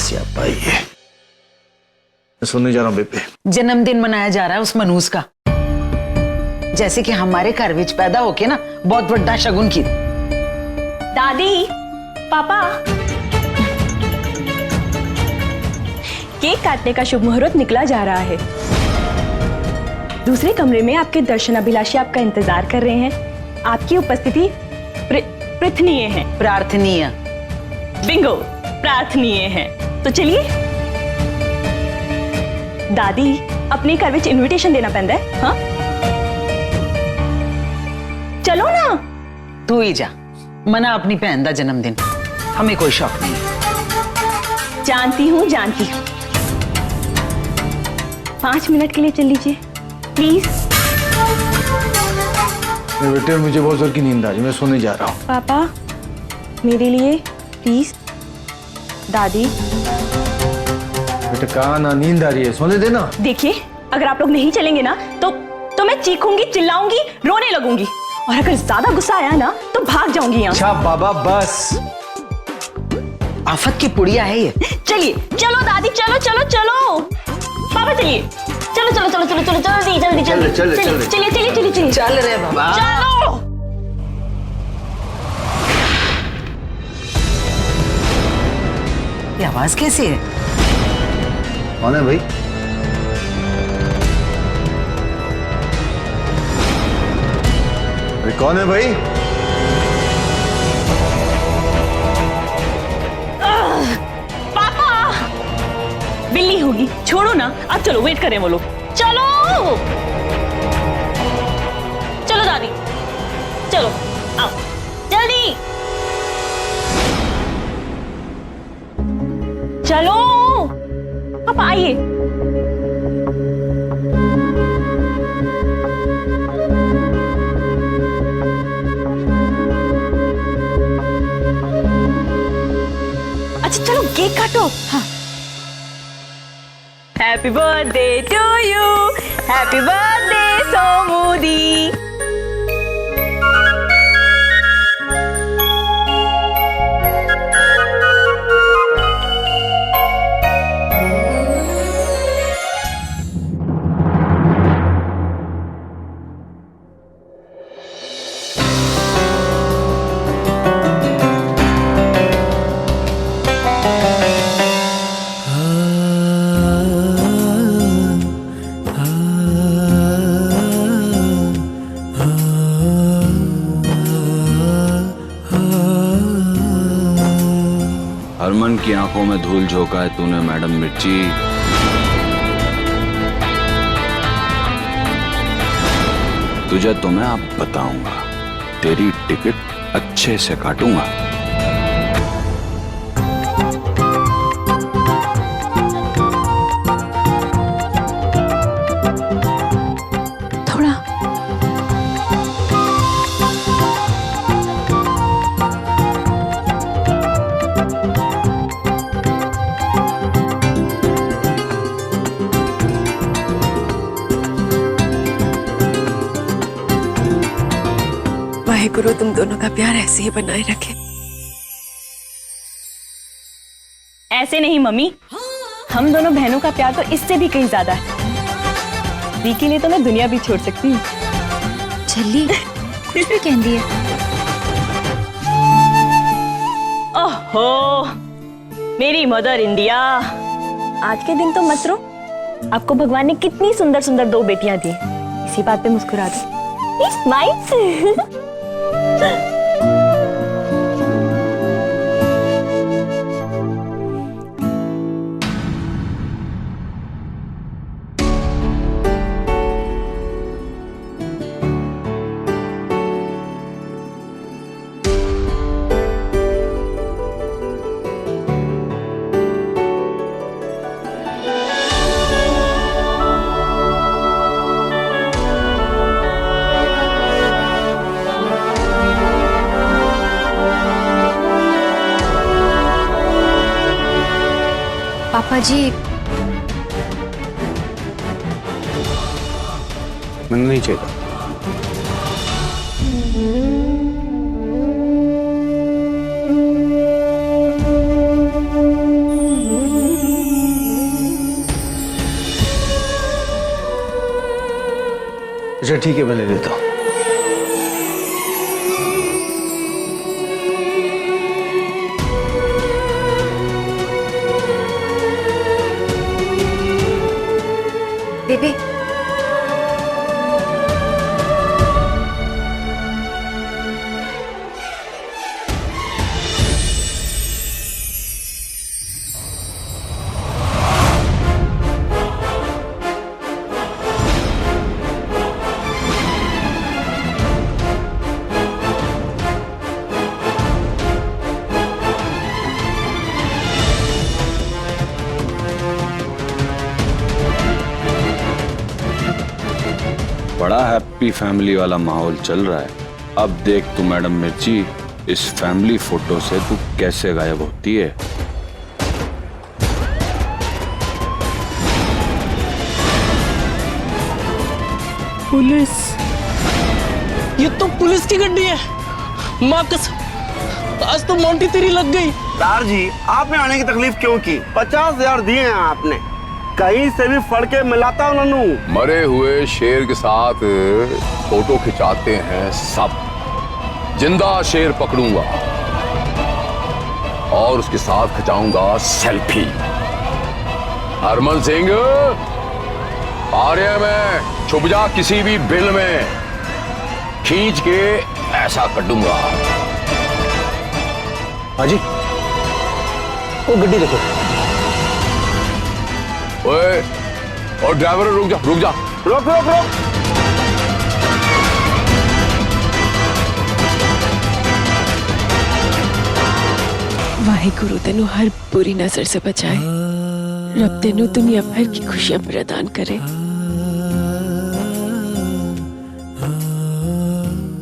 स्यापा ये। मैं सुनने जा रहा हूँ बेबे। जन्मदिन मनाया जा रहा है उस मनूस का, जैसे कि हमारे घर विच पैदा होके ना बहुत बड़ा शगुन की। दादी, पापा, केक काटने का शुभ मुहूर्त निकला जा रहा है। दूसरे कमरे में आपके दर्शनाभिलाषी आपका इंतजार कर रहे हैं। आपकी उपस्थिति प्रार्थनीय है। प्रार्थनीय, बिंगो, प्रार्थनीय है। तो चलिए। दादी, अपने घर विच इनविटेशन देना पैंदा है। हाँ, चलो ना। तू ही जा, मना अपनी बहन का जन्मदिन, हमें कोई शौक नहीं। जानती हूँ, जानती हूँ। 5 मिनट के लिए चल लीजिए प्लीज। बेटे मुझे बहुत जोर की नींद आ रही है, मैं सोने जा रहा हूँ। पापा, मेरे लिए प्लीज। दादी, बेटे कहा ना, नींद आ रही है, सोने देना। देखिए, अगर आप लोग नहीं चलेंगे ना तो मैं चीखूंगी, चिल्लाऊंगी, रोने लगूंगी, और अगर ज्यादा गुस्सा आया ना तो भाग जाऊंगी यहाँ। अच्छा बाबा बस। आफत की पुड़िया है ये। चलिए, चलो दादी, चलो चलो चलो। पापा चलिए, चलो चलो चलो चलो चलो जल्दी जल्दी जल्दी चलिए चलिए चलिए चलिए चल रहे बाबा, चलो। ये आवाज कैसी है? कौन है भाई? अरे कौन है भाई? पापा, बिल्ली होगी, छोड़ो ना। अब चलो, वेट करें वो लोग। चलो चलो दादी, चलो आओ जल्दी। चलो पापा, आइए। अच्छा चलो, केक काटो। हाँ। Happy birthday to you, happy birthday Somudi. Harman की आंखों में धूल झोंका है तूने मैडम मिर्ची। तुझे तो मैं अब बताऊंगा, तेरी टिकट अच्छे से काटूंगा। थोड़ा वाहेगुरु तुम दोनों का प्यार ऐसे ही बनाए रखे। ऐसे नहीं मम्मी, हम दोनों बहनों का प्यार तो इससे भी कहीं ज्यादा है। दी के लिए तो मैं दुनिया भी छोड़ सकती हूँ। छल्ली कुछ भी कहती है। ओहो, मेरी मदर इंडिया। आज के दिन तो मत रो, आपको भगवान ने कितनी सुंदर सुंदर 2 बेटियां दी। इसी बात पे मुस्कुरा दो। स्माइल। पापा जी, मैंने नहीं चाहिए। अच्छा ठीक है, मैं ले लेता हूँ। बेबी बड़ा हैप्पी फैमिली वाला माहौल चल रहा है। अब देख तू मैडम मिर्ची, इस फैमिली फोटो से तू कैसे गायब होती है। पुलिस, ये तो पुलिस की गाड़ी है। माँ कसम, आज तो मोंटी तेरी लग गई। सरदार जी, आपने आने की तकलीफ क्यों की? 50,000 दिए हैं आपने, कहीं से भी फड़ के मिलाता उन्होंने। मरे हुए शेर के साथ फोटो खिंचाते हैं सब। जिंदा शेर पकड़ूंगा और उसके साथ खिंचाऊंगा सेल्फी। हरमन सिंह, आर्य में छुप जा किसी भी बिल में, खींच के ऐसा कटूंगा। हाजी, वो गड्डी देखो। ओए, और ड्राइवर रुक जा, रुक जा, रोक रोक रोक। वाहिगुरु तेनू हर बुरी नजर से बचाए। रब तेनू दुनिया भर की खुशियां प्रदान करे।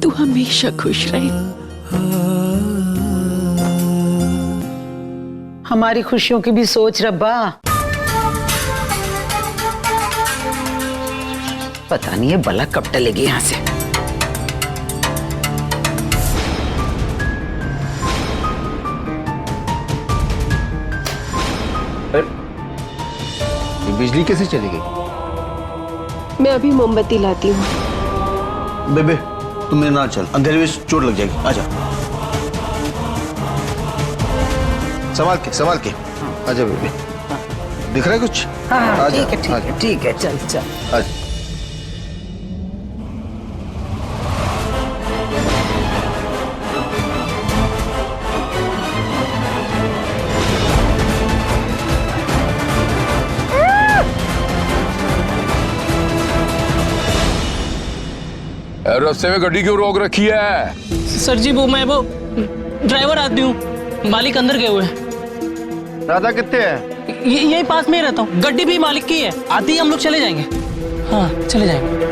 तू हमेशा खुश रहे। हमारी खुशियों की भी सोच रब्बा। पता नहीं है बला कब टलेगी यहां से। ये बिजली कैसे चली गई? मैं अभी मोमबत्ती लाती हूँ। बेबे तुम मेरे नाल चल, अंधेरे में चोट लग जाएगी। आजा, संभाल के आजा बेबे। दिख रहा है कुछ? हाँ आजा, ठीक है आजा। ठीक है, चल चल। आजा। रास्ते में गाड़ी क्यों रोक रखी है? सर जी, वो ड्राइवर आदमी हूँ, मालिक अंदर गए हुए हैं। राधा कितने है? यही पास में ही रहता हूँ। गड्डी भी मालिक की है, आती ही हम लोग चले जाएंगे। हाँ चले जाएंगे।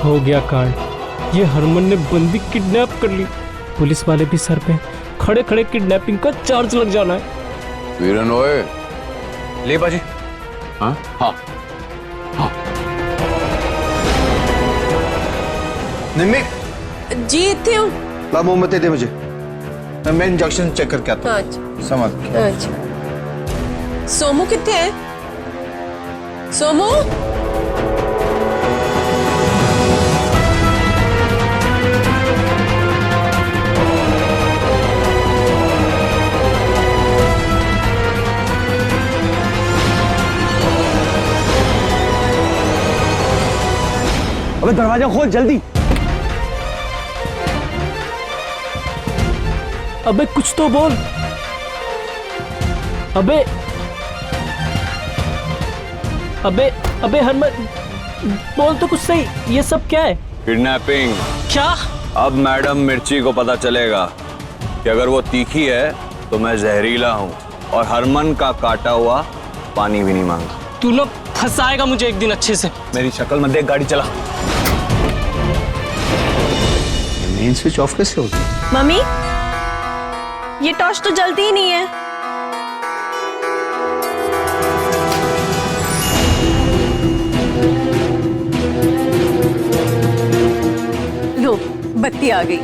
हो गया कांड। ये हरमन ने बंदी किडनैप कर ली। पुलिस वाले भी सर पे खड़े खड़े किडनैपिंग का चार्ज लग जाना है। वीरन ओए, ले बाजी। हाँ हाँ हाँ। निम्मी, जी इतने हूँ। ला मोमबत्ती दे मुझे, मैं इंजेक्शन चेक करके आता हूँ। अच्छा संभाल के। अच्छा। सोमू कितने है? सोमू, अबे दरवाजा खोल जल्दी। अबे कुछ तो बोल। अबे अबे अबे हरमन, बोल तो कुछ सही। ये सब क्या है? किडनैपिंग। क्या? अब मैडम मिर्ची को पता चलेगा कि अगर वो तीखी है तो मैं जहरीला हूँ, और हरमन का काटा हुआ पानी भी नहीं मांगा। तू लोग फंसाएगा मुझे एक दिन अच्छे से। मेरी शक्ल मत देख, गाड़ी चला। मेन स्विच ऑफ कैसे होती है? मम्मी, ये टॉर्च तो जलती ही नहीं है। लो, बत्ती आ गई।